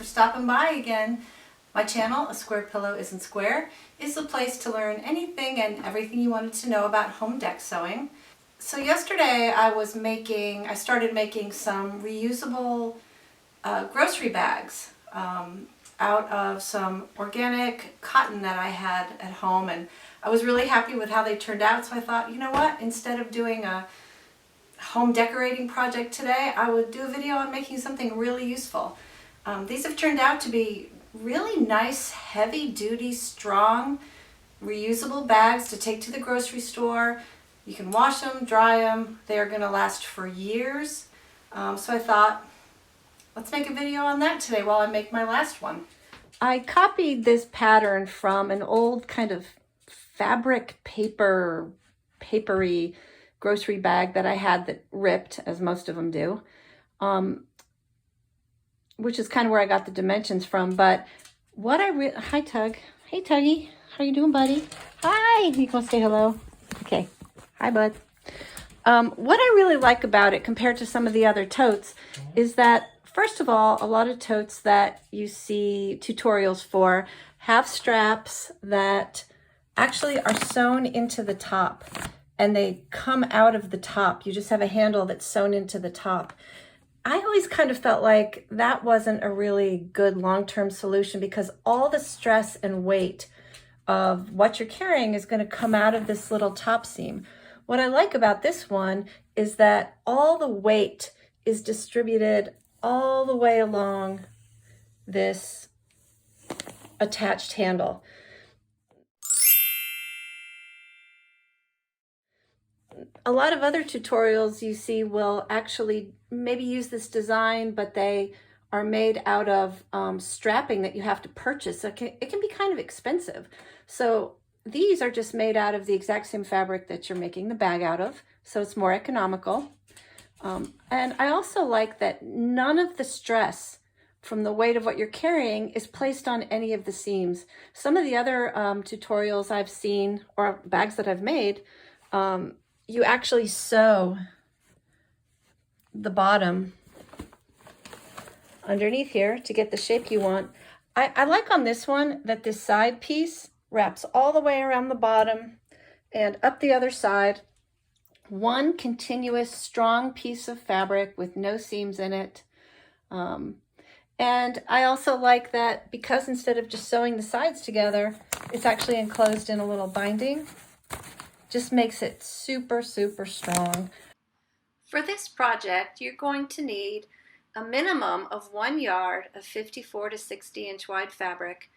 stopping by again. My channel, A Square Pillow Isn't Square, is the place to learn anything and everything you wanted to know about home deck sewing. So yesterday I started making some reusable grocery bags out of some organic cotton that I had at home, and I was really happy with how they turned out. So I thought, you know what, instead of doing a home decorating project today, I would do a video on making something really useful. These have turned out to be really nice, heavy-duty, strong, reusable bags to take to the grocery store. You can wash them, dry them. They are going to last for years. So I thought, let's make a video on that today while I make my last one. I copied this pattern from an old kind of fabric papery grocery bag that I had that ripped, as most of them do, which is kind of where I got the dimensions from. But what hi Tug, hey Tuggy, how you doing, buddy? Hi, you gonna say hello? Okay, hi bud. What I really like about it compared to some of the other totes is that, first of all, a lot of totes that you see tutorials for have straps that actually are sewn into the top, and they come out of the top. You just have a handle that's sewn into the top. I always kind of felt like that wasn't a really good long-term solution, because all the stress and weight of what you're carrying is going to come out of this little top seam. What I like about this one is that all the weight is distributed all the way along this attached handle. A lot of other tutorials you see will actually maybe use this design, but they are made out of strapping that you have to purchase. So it can be kind of expensive. So these are just made out of the exact same fabric that you're making the bag out of, so it's more economical. And I also like that none of the stress from the weight of what you're carrying is placed on any of the seams. Some of the other tutorials I've seen, or bags that I've made, you actually sew the bottom underneath here to get the shape you want. I like on this one that this side piece wraps all the way around the bottom and up the other side. One continuous strong piece of fabric with no seams in it. And I also like that because instead of just sewing the sides together, it's actually enclosed in a little binding. Just makes it super, super strong. For this project, you're going to need a minimum of 1 yard of 54 to 60 inch wide fabric,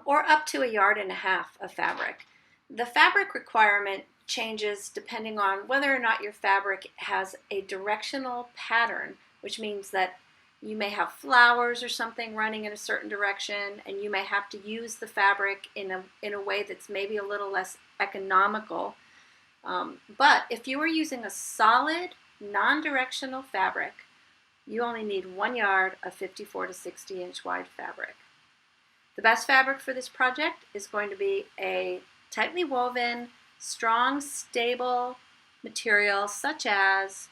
or up to 1.5 yards of fabric. The fabric requirement changes depending on whether or not your fabric has a directional pattern, which means that you may have flowers or something running in a certain direction, and you may have to use the fabric in a way that's maybe a little less economical. But if you are using a solid, non-directional fabric, you only need 1 yard of 54 to 60 inch wide fabric. The best fabric for this project is going to be a tightly woven, strong, stable material such as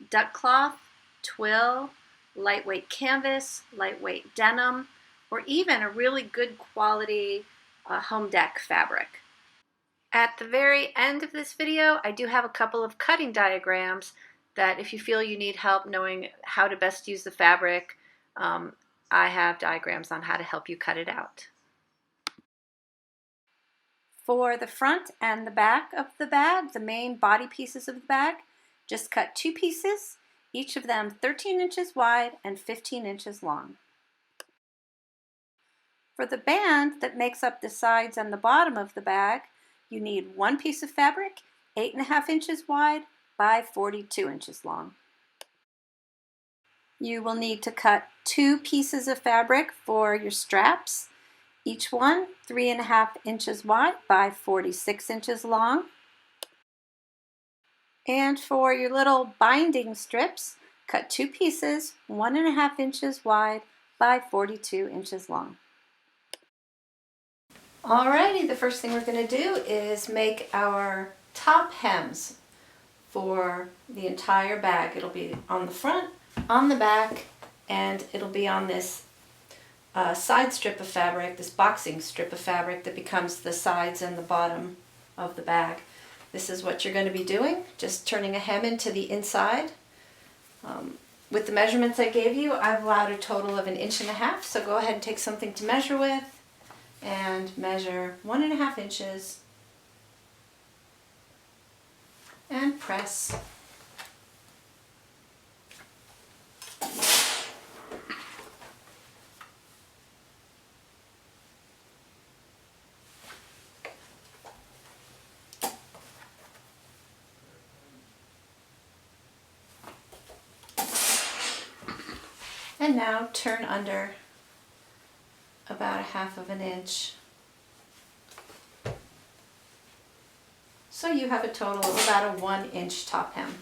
duck cloth, twill, lightweight canvas, lightweight denim, or even a really good quality home deck fabric. At the very end of this video, I do have a couple of cutting diagrams that if you feel you need help knowing how to best use the fabric, I have diagrams on how to help you cut it out. For the front and the back of the bag, the main body pieces of the bag, just cut 2 pieces, each of them 13 inches wide and 15 inches long. For the band that makes up the sides and the bottom of the bag, you need 1 piece of fabric, 8.5 inches wide by 42 inches long. You will need to cut 2 pieces of fabric for your straps, each one 3.5 inches wide by 46 inches long. And for your little binding strips, cut 2 pieces, 1.5 inches wide by 42 inches long. Alrighty, the first thing we're going to do is make our top hems for the entire bag. It'll be on the front, on the back, and it'll be on this side strip of fabric, this boxing strip of fabric that becomes the sides and the bottom of the bag. This is what you're going to be doing, just turning a hem into the inside. With the measurements I gave you, I've allowed a total of 1.5 inches, so go ahead and take something to measure with and measure 1.5 inches and press. And now turn under about 1/2 inch. So you have a total of about a 1-inch top hem.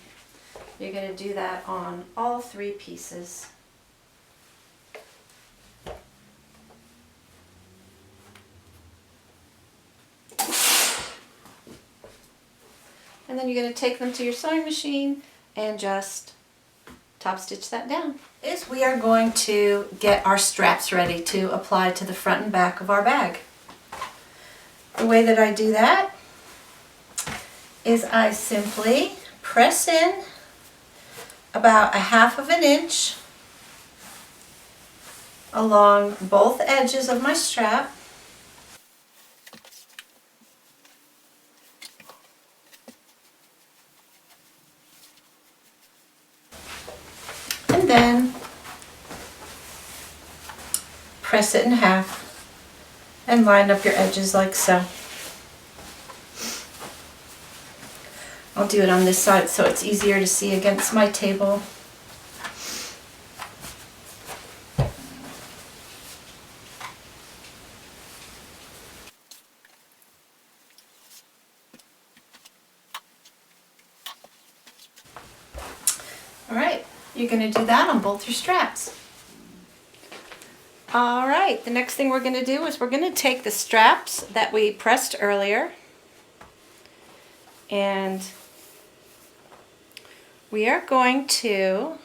You're going to do that on all 3 pieces. And then you're going to take them to your sewing machine and just top stitch that down. We are going to get our straps ready to apply to the front and back of our bag. The way that I do that is I simply press in about 1/2 inch along both edges of my strap. And then press it in half and line up your edges like so. I'll do it on this side so it's easier to see against my table. Alright, you're going to do that on both your straps. Alright, the next thing we're going to do is we're going to take the straps that we pressed earlier and we are going to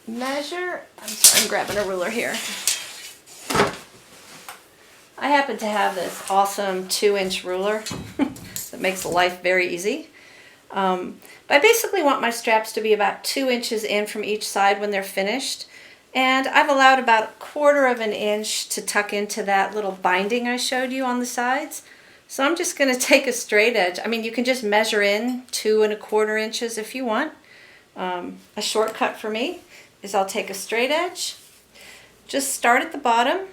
measure. I'm grabbing a ruler here. I happen to have this awesome 2-inch ruler that makes life very easy. But I basically want my straps to be about 2 inches in from each side when they're finished. And I've allowed about 1/4 inch to tuck into that little binding I showed you on the sides. So I'm just going to take a straight edge. I mean, you can just measure in 2 1/4 inches if you want. A shortcut for me is I'll take a straight edge, just start at the bottom,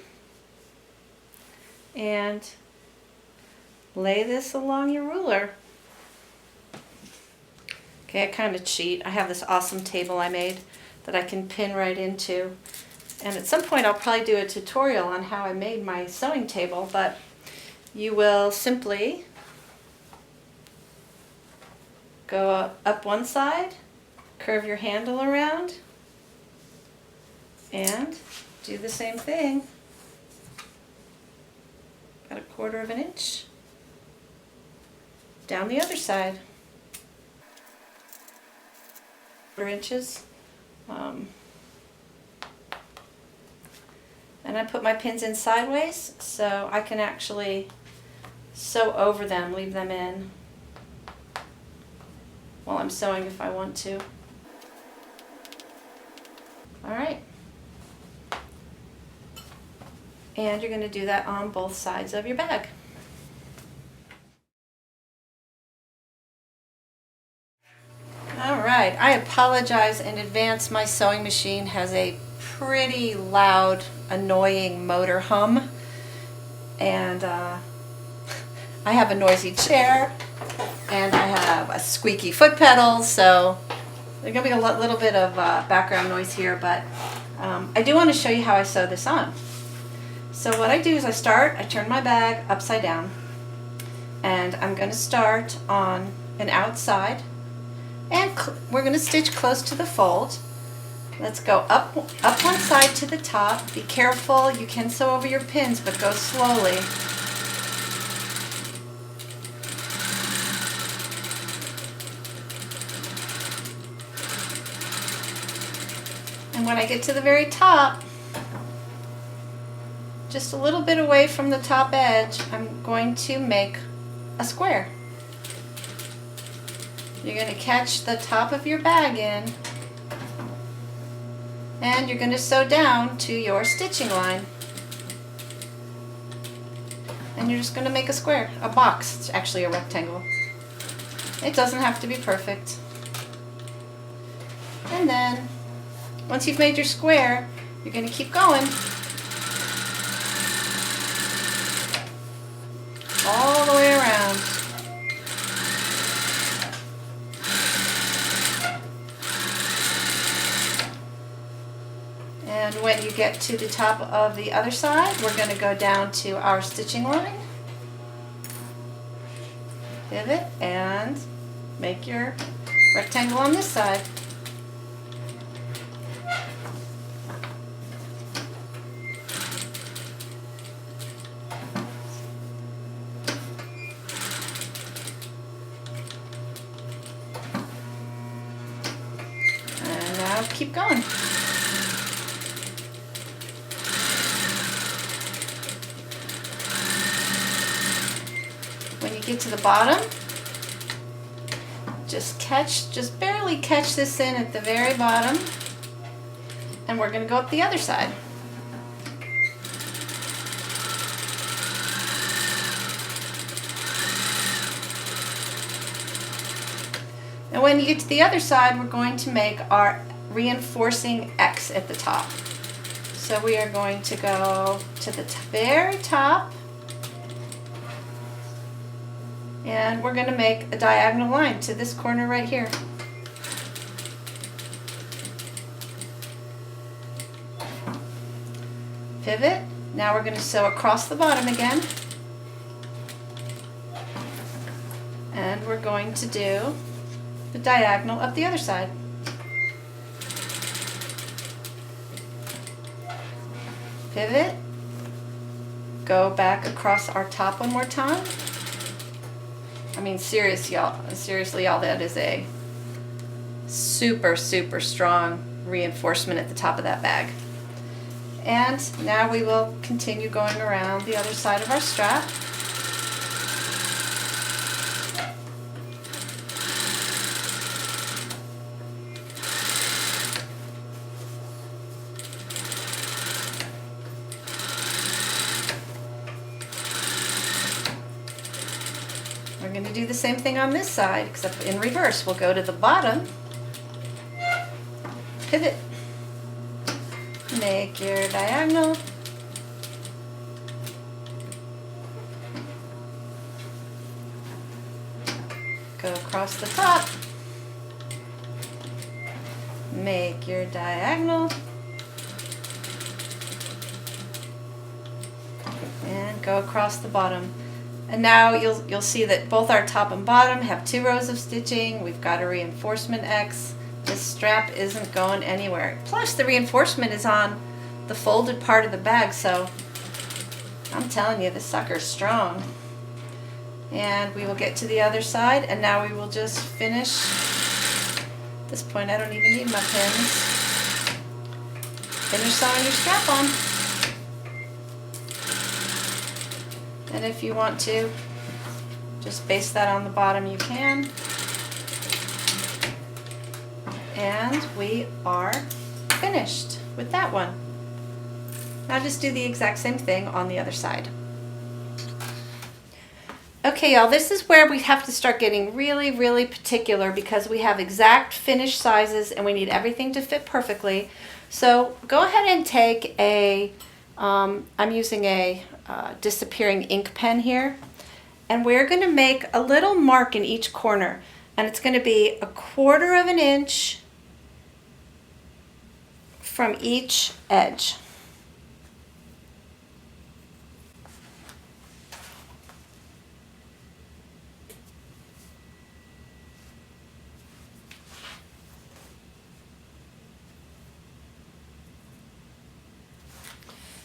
and lay this along your ruler. Okay, I kind of cheat. I have this awesome table I made that I can pin right into. And at some point I'll probably do a tutorial on how I made my sewing table, but you will simply go up one side, curve your handle around, and do the same thing. About 1/4 inch down the other side. 1/4 inches. And I put my pins in sideways so I can actually sew over them, leave them in while I'm sewing if I want to. Alright. And you're going to do that on both sides of your bag. Alright, I apologize in advance. My sewing machine has a pretty loud, annoying motor hum. And I have a noisy chair and I have a squeaky foot pedal, so there's going to be a little bit of background noise here, but I do want to show you how I sew this on. So what I do is I turn my bag upside down, and I'm going to start on an outside, and we're going to stitch close to the fold. Let's go up one side to the top. Be careful, you can sew over your pins, but go slowly. And when I get to the very top, just a little bit away from the top edge, I'm going to make a square. You're going to catch the top of your bag in, and you're going to sew down to your stitching line. And you're just going to make a square, a box. It's actually a rectangle. It doesn't have to be perfect. And then, once you've made your square, you're going to keep going all the way around. And when you get to the top of the other side, we're going to go down to our stitching line, pivot, and make your rectangle on this side. And now keep going. When you get to the bottom, just barely catch this in at the very bottom, and we're going to go up the other side. And when you get to the other side, we're going to make our reinforcing X at the top. So we are going to go to the very top, and we're going to make a diagonal line to this corner right here. Pivot. Now we're going to sew across the bottom again. And we're going to do the diagonal up the other side. Pivot. Go back across our top one more time. I mean, seriously, y'all, that is a super, super strong reinforcement at the top of that bag. And now we will continue going around the other side of our strap. We're going to do the same thing on this side, except in reverse. We'll go to the bottom, pivot, make your diagonal, go across the top, make your diagonal, and go across the bottom. And now you'll see that both our top and bottom have 2 rows of stitching. We've got a reinforcement X. This strap isn't going anywhere. Plus the reinforcement is on the folded part of the bag, so I'm telling you, this sucker's strong. And we will get to the other side, and now we will just finish. At this point, I don't even need my pins. Finish sewing your strap on. And if you want to just baste that on the bottom, you can. And we are finished with that one. Now just do the exact same thing on the other side. Okay, y'all, this is where we have to start getting really, really particular, because we have exact finished sizes and we need everything to fit perfectly. So go ahead and take a, I'm using a disappearing ink pen here, and we're going to make a little mark in each corner, and it's going to be 1/4 of an inch from each edge.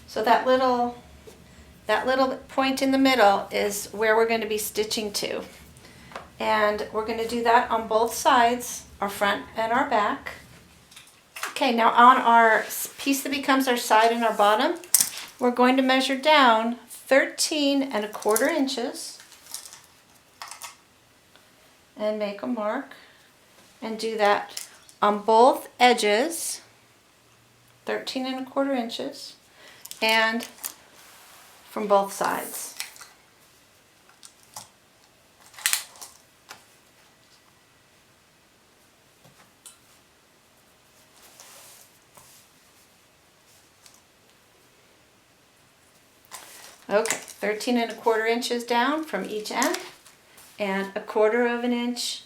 So that little point in the middle is where we're going to be stitching to. And we're going to do that on both sides, our front and our back. Okay, now on our piece that becomes our side and our bottom, we're going to measure down 13¼ inches and make a mark and do that on both edges, 13¼ inches, and from both sides. Okay, 13¼ inches down from each end and 1/4 inch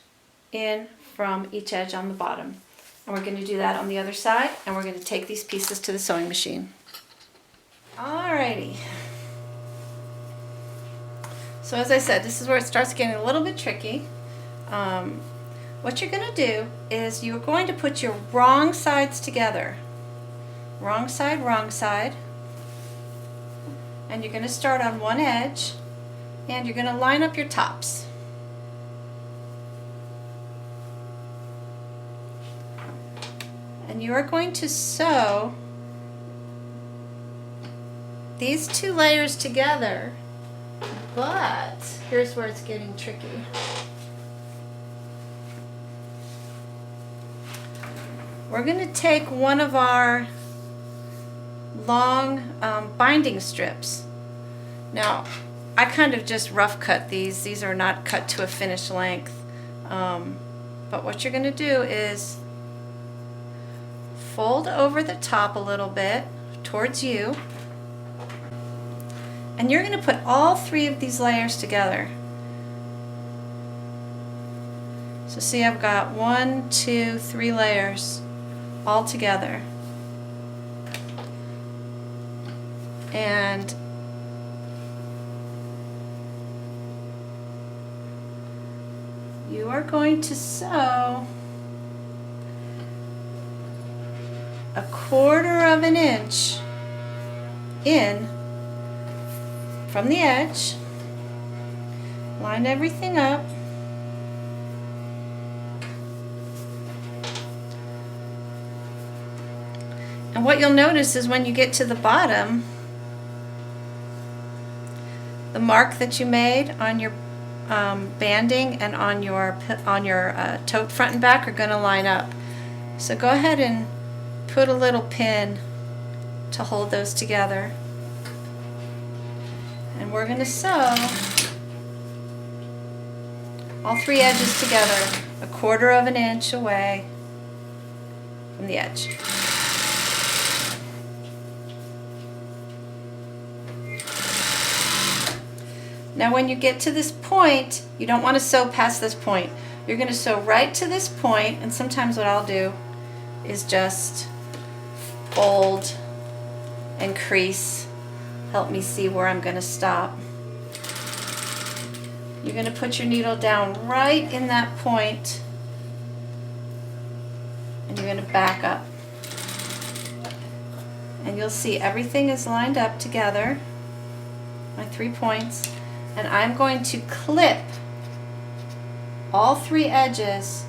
in from each edge on the bottom. And we're going to do that on the other side, and we're going to take these pieces to the sewing machine. Alrighty. So as I said, this is where it starts getting a little bit tricky. What you're going to do is you're going to put your wrong sides together. Wrong side, and you're going to start on one edge, and you're going to line up your tops. And you are going to sew these 2 layers together, but here's where it's getting tricky. We're going to take one of our long binding strips. Now, I kind of just rough cut these. These are not cut to a finished length. But what you're going to do is fold over the top a little bit towards you, and you're going to put all 3 of these layers together. So see, I've got 1, 2, 3 layers all together. And you are going to sew 1/4 inch in from the edge. Line everything up. And what you'll notice is when you get to the bottom, the mark that you made on your banding and on your tote front and back are going to line up. So go ahead and put a little pin to hold those together. And we're going to sew all 3 edges together 1/4 inch away from the edge. Now when you get to this point, you don't want to sew past this point. You're going to sew right to this point, and sometimes what I'll do is just fold and crease. Help me see where I'm going to stop. You're going to put your needle down right in that point, and you're going to back up. And you'll see everything is lined up together, my 3 points. And I'm going to clip all 3 edges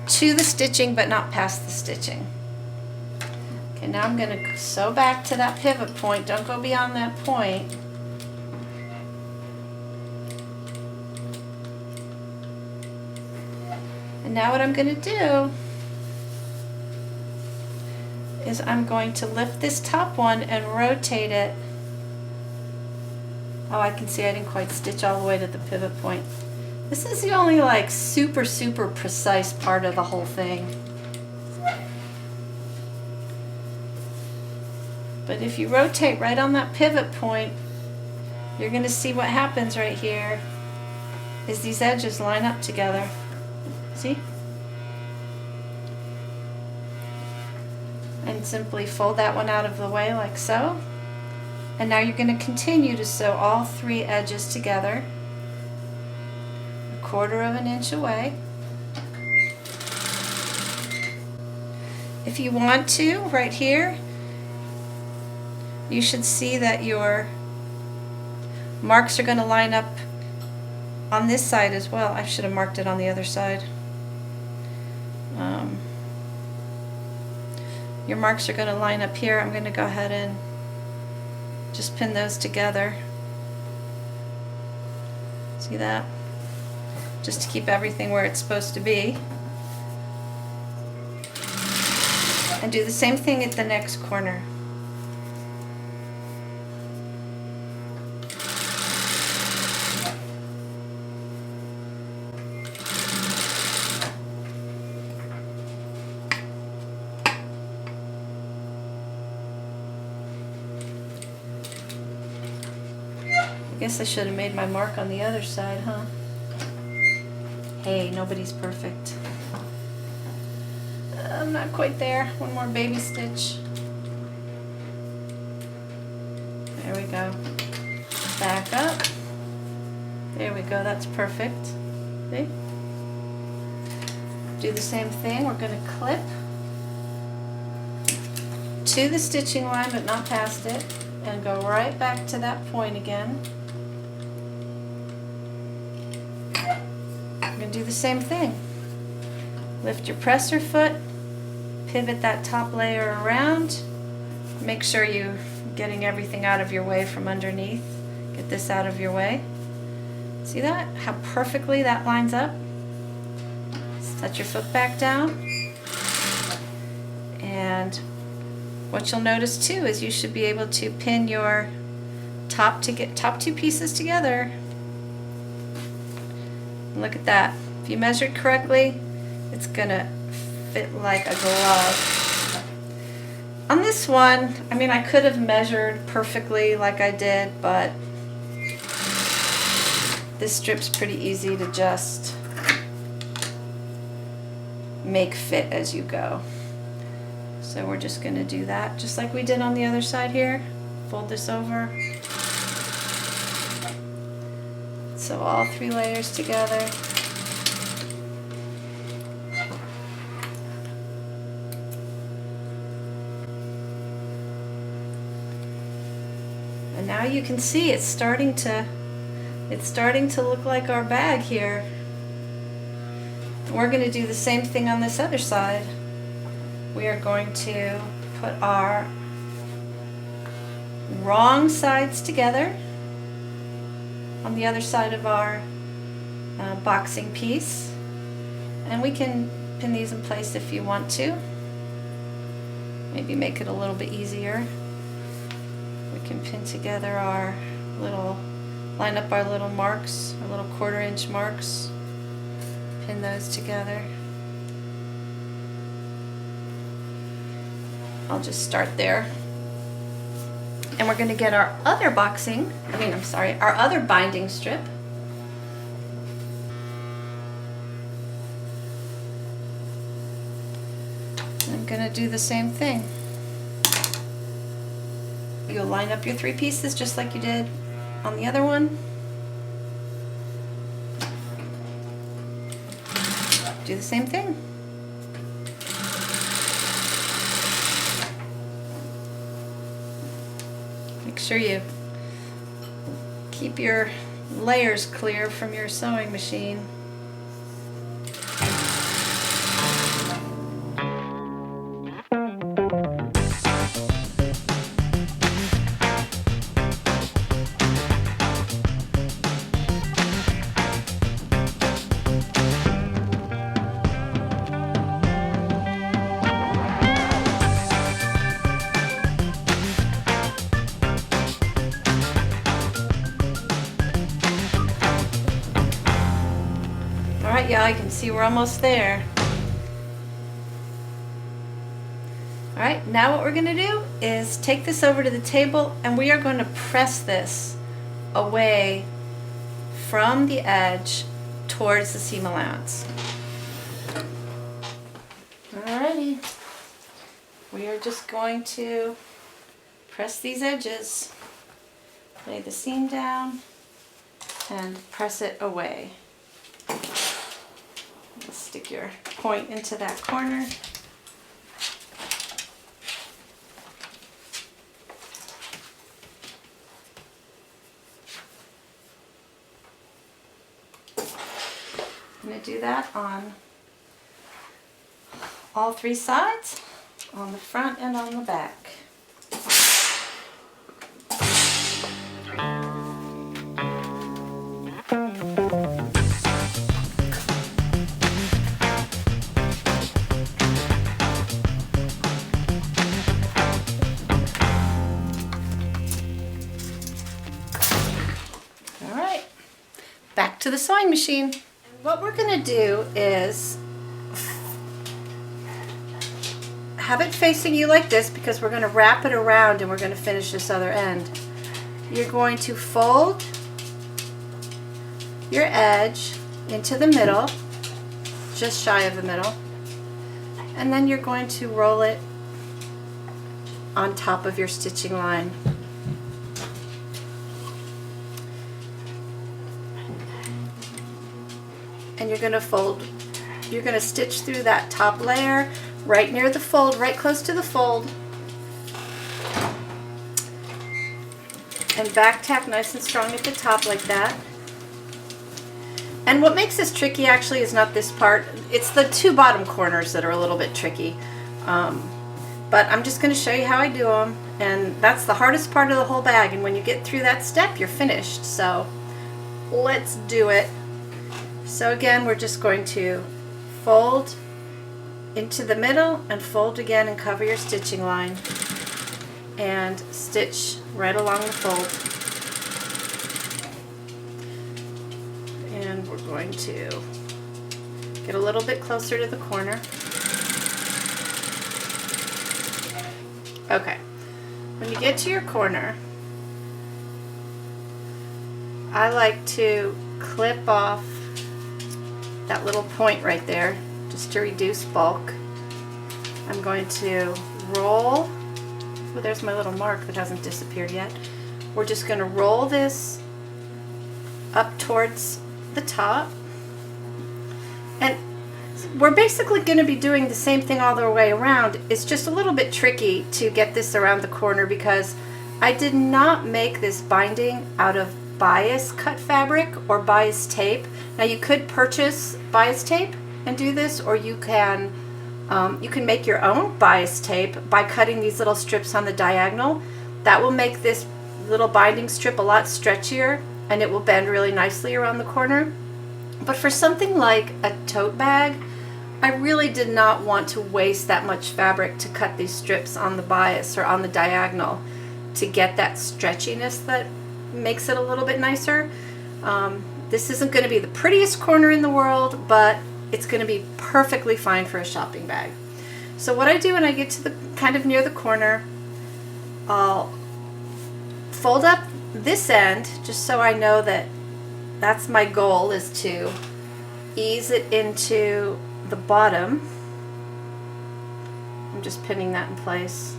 to the stitching, but not past the stitching. Okay, now I'm going to sew back to that pivot point. Don't go beyond that point. And now what I'm going to do is I'm going to lift this top one and rotate it. Oh, I can see I didn't quite stitch all the way to the pivot point. This is the only like super precise part of the whole thing. But if you rotate right on that pivot point, you're going to see what happens right here is these edges line up together. See? And simply fold that one out of the way like so. And now you're going to continue to sew all 3 edges together 1/4 inch away. If you want to, right here, you should see that your marks are going to line up on this side as well. I should have marked it on the other side. Your marks are going to line up here. I'm going to go ahead and Just pin those together. See that? Just to keep everything where it's supposed to be. And do the same thing at the next corner. I guess I should have made my mark on the other side, huh? Hey, nobody's perfect. I'm not quite there. One more baby stitch. There we go. Back up. There we go, that's perfect. See? Do the same thing. We're going to clip to the stitching line but not past it, and go right back to that point again. I'm going to do the same thing. Lift your presser foot, pivot that top layer around, make sure you're getting everything out of your way from underneath. Get this out of your way. See that? How perfectly that lines up? Set your foot back down. And what you'll notice too is you should be able to pin your top two pieces together. Look at that. If you measured correctly, it's gonna fit like a glove. On this one, I mean, I could have measured perfectly like I did, but this strip's pretty easy to just make fit as you go. So we're just gonna do that just like we did on the other side here. Fold this over. So all 3 layers together. And now you can see it's starting to look like our bag here. We're going to do the same thing on this other side. We are going to put our wrong sides together on the other side of our boxing piece, and we can pin these in place if you want to. Maybe make it a little bit easier. We can pin together our little, line up our little marks, our little 1/4 inch marks, pin those together. I'll just start there. And we're going to get our other our other binding strip. I'm going to do the same thing. You'll line up your 3 pieces just like you did on the other one. Do the same thing. Make sure you keep your layers clear from your sewing machine. Alright, y'all, you can see we're almost there. Alright, now what we're going to do is take this over to the table, and we are going to press this away from the edge towards the seam allowance. Alrighty, we are just going to press these edges, lay the seam down, and press it away. Stick your point into that corner. I'm going to do that on all 3 sides, on the front and on the back. sewing machine. What we're going to do is have it facing you like this because we're going to wrap it around and we're going to finish this other end. You're going to fold your edge into the middle, just shy of the middle, and then you're going to roll it on top of your stitching line. And you're going to fold, you're going to stitch through that top layer right near the fold, right close to the fold, and back tack nice and strong at the top like that. And what makes this tricky actually is not this part, it's the two bottom corners that are a little bit tricky. But I'm just going to show you how I do them, and that's the hardest part of the whole bag, and when you get through that step you're finished. So let's do it. So again, we're just going to fold into the middle and fold again and cover your stitching line and stitch right along the fold. And we're going to get a little bit closer to the corner. Okay, when you get to your corner, I like to clip off that little point right there just to reduce bulk. I'm going to roll, oh, there's my little mark that hasn't disappeared yet. We're just going to roll this up towards the top, and we're basically going to be doing the same thing all the way around. It's just a little bit tricky to get this around the corner because I did not make this binding out of bias cut fabric or bias tape. Now you could purchase bias tape and do this, or you can make your own bias tape by cutting these little strips on the diagonal. That will make this little binding strip a lot stretchier and it will bend really nicely around the corner. But for something like a tote bag, I really did not want to waste that much fabric to cut these strips on the bias or on the diagonal to get that stretchiness that makes it a little bit nicer. This isn't going to be the prettiest corner in the world, but it's going to be perfectly fine for a shopping bag. So what I do when I get to the kind of near the corner, I'll fold up this end just so I know that that's my goal, is to ease it into the bottom. I'm just pinning that in place.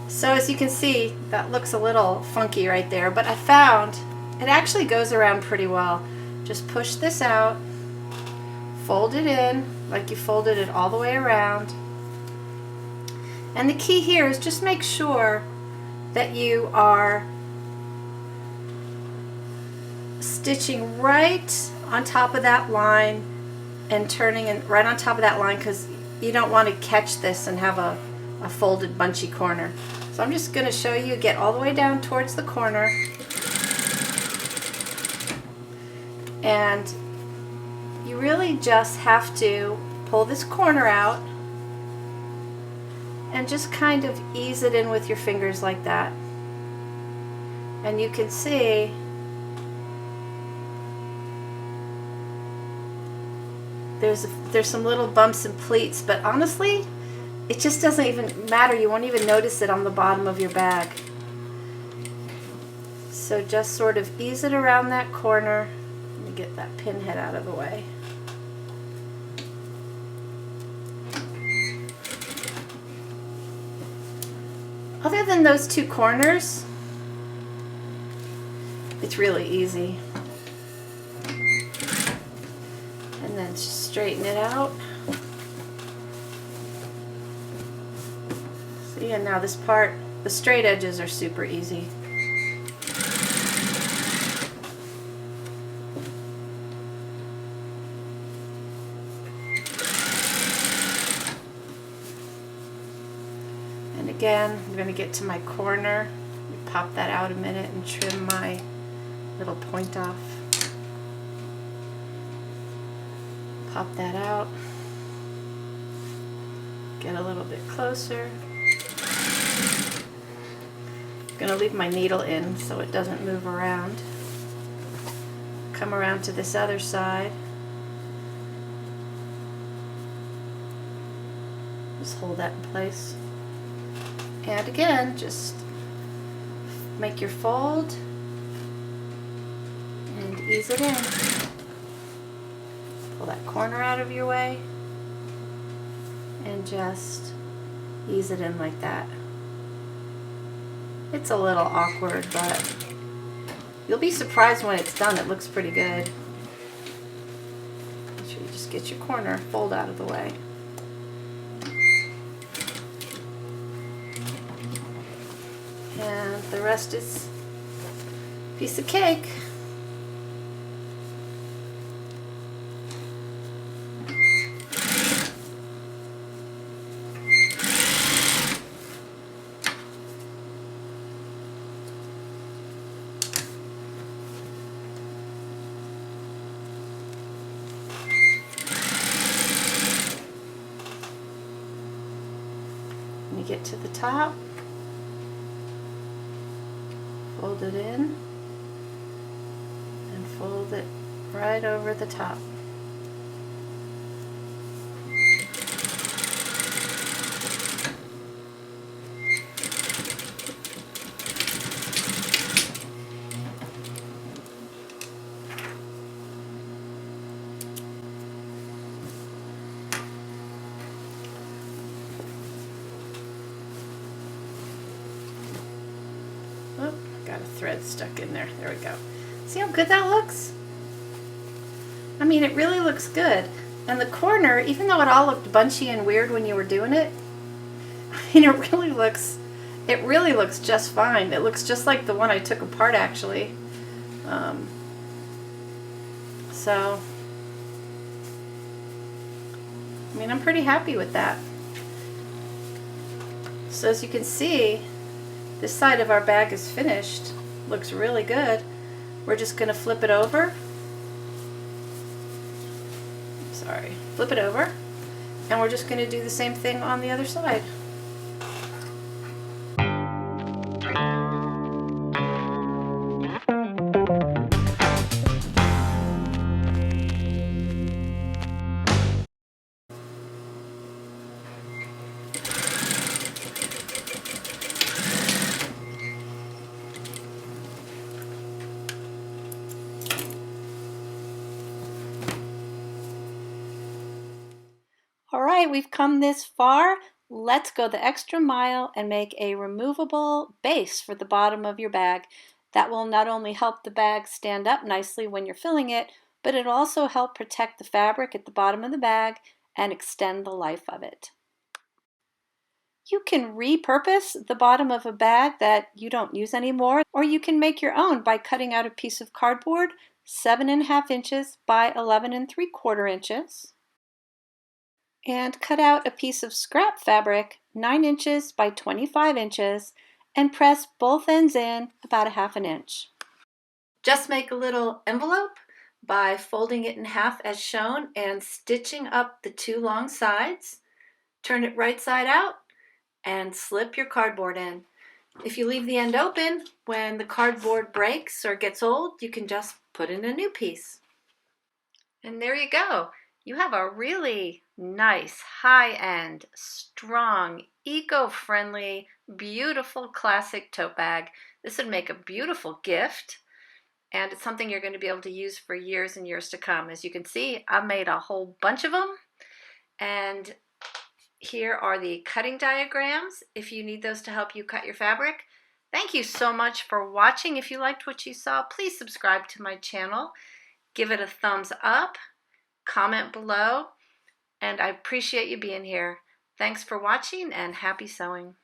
So as you can see, that looks a little funky right there, but I found it actually goes around pretty well. Just push this out, fold it in like you folded it all the way around. And the key here is just make sure that you are stitching right on top of that line and turning in right on top of that line, because you don't want to catch this and have a folded bunchy corner. So I'm just going to show you, get all the way down towards the corner, and you really just have to pull this corner out and just kind of ease it in with your fingers like that. And you can see there's some little bumps and pleats, but honestly it just doesn't even matter. You won't even notice it on the bottom of your bag. So just sort of ease it around that corner. Let me get that pin head out of the way. Other than those two corners, it's really easy. And then just straighten it out. See, and now this part, the straight edges are super easy. And again, I'm going to get to my corner, pop that out a minute and trim my little point off. Pop that out, get a little bit closer. I'm going to leave my needle in so it doesn't move around. Come around to this other side. Just hold that in place. And again, just make your fold and ease it in. Pull that corner out of your way and just ease it in like that. It's a little awkward, but you'll be surprised when it's done. It looks pretty good. Make sure you just get your corner fold out of the way. And the rest is a piece of cake. When you get to the top, fold it in and fold it right over the top. Oh, got a thread stuck in there. There we go. See how good that looks? I mean, it really looks good. And the corner, even though it all looked bunchy and weird when you were doing it, I mean, it really looks just fine. It looks just like the one I took apart, actually. So, I mean, I'm pretty happy with that. So as you can see, this side of our bag is finished. Looks really good. We're just going to flip it over. Flip it over. And we're just going to do the same thing on the other side. All right, we've come this far. Let's go the extra mile and make a removable base for the bottom of your bag. That will not only help the bag stand up nicely when you're filling it, but it'll also help protect the fabric at the bottom of the bag and extend the life of it. You can repurpose the bottom of a bag that you don't use anymore, or you can make your own by cutting out a piece of cardboard 7.5 inches by 11.75 inches. And cut out a piece of scrap fabric 9 inches by 25 inches and press both ends in about 1/2 inch. Just make a little envelope by folding it in half as shown and stitching up the 2 long sides. Turn it right side out and slip your cardboard in. If you leave the end open, when the cardboard breaks or gets old, you can just put in a new piece. And there you go. You have a really nice, high-end, strong, eco-friendly, beautiful classic tote bag. This would make a beautiful gift, and it's something you're going to be able to use for years and years to come. As you can see, I've made a whole bunch of them, and here are the cutting diagrams if you need those to help you cut your fabric. Thank you so much for watching. If you liked what you saw, please subscribe to my channel. Give it a thumbs up. Comment below, and I appreciate you being here. Thanks for watching and happy sewing.